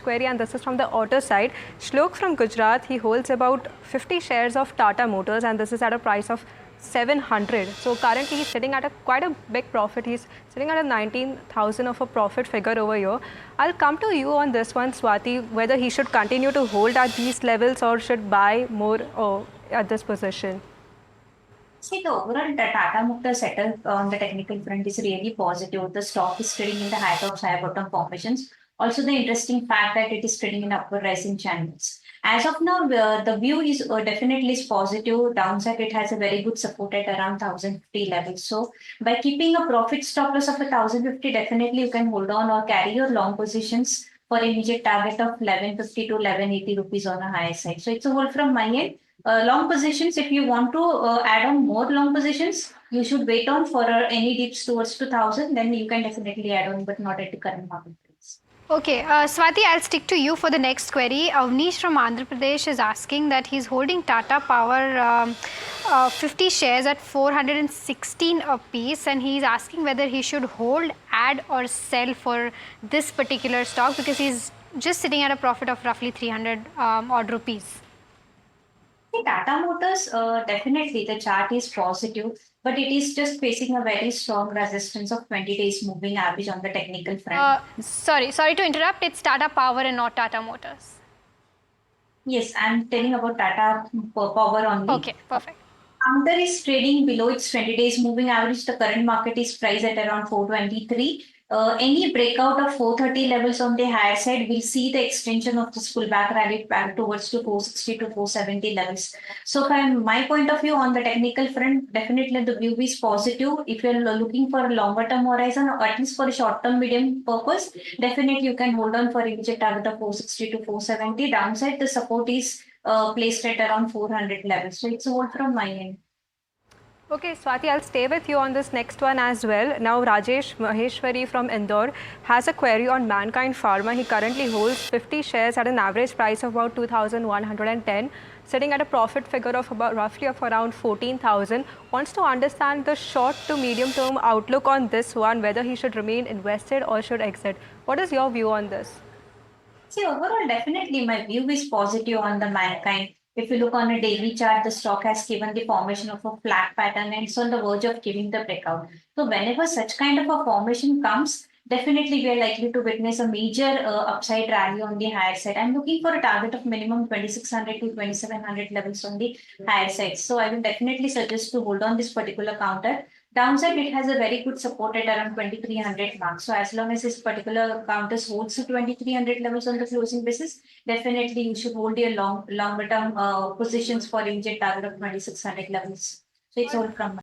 Query, and this is from the auto side. Shlok from Gujarat, he holds about 50 shares of Tata Motors, and this is at a price of 700. So currently he's sitting at quite a big profit. He's sitting at a 19,000 of a profit figure over here. I'll come to you on this one, Swati, whether he should continue to hold at these levels or should buy more at this position. See, the overall Tata Motors setup on the technical front is really positive. The stock is trading in the high tops, high bottom formations. Also, the interesting fact that it is trading in upward rising channels. As of now, the view is definitely is positive. Downside, it has a very good support at around 1050 levels. So, by keeping a profit stop loss of 1050, definitely you can hold on or carry your long positions for immediate target of 1150 to 1180 rupees on a higher side. So, it's a hold from my end. Long positions, if you want to add on more long positions, you should wait on for any dips towards 2000, then you can definitely add on, but not at the current market price. Okay, Swati, I'll stick to you for the next query. Avnish from Andhra Pradesh is asking that he's holding Tata Power 50 shares at 416 a piece, and he's asking whether he should hold, add or sell for this particular stock because he's just sitting at a profit of roughly 300 odd rupees. Tata Motors, definitely the chart is positive, but it is just facing a very strong resistance of 20 days moving average on the technical front. Sorry to interrupt. It's Tata Power and not Tata Motors. Yes, I'm telling about Tata Power only. Okay, perfect. Counter is trading below its 20 days moving average. The current market is priced at around 423. Any breakout of 430 levels on the higher side will see the extension of this pullback rally back towards to 460 to 470 levels. So from my point of view on the technical front, definitely the view is positive. If you're looking for a longer term horizon or at least for a short term medium purpose, definitely you can hold on for immediate target of 460 to 470. Downside, the support is placed at around 400 levels. So it's all from my end. Okay, Swati, I'll stay with you on this next one as well. Now, Rajesh Maheshwari from Indore has a query on Mankind Pharma. He currently holds 50 shares at an average price of about 2,110, sitting at a profit figure of about roughly of around 14,000. Wants to understand the short to medium term outlook on this one, whether he should remain invested or should exit. What is your view on this? See, overall, definitely my view is positive on the Mankind. If you look on a daily chart, the stock has given the formation of a flat pattern and it's on the verge of giving the breakout. So whenever such kind of a formation comes, definitely we are likely to witness a major upside rally on the higher side. I'm looking for a target of minimum 2600 to 2700 levels on the higher side. So I will definitely suggest to hold on this particular counter. Downside, it has a very good support at around 2300 mark. So as long as this particular counter holds to 2300 levels on the closing basis, definitely you should hold your longer term positions for immediate target of 2600 levels. So it's all from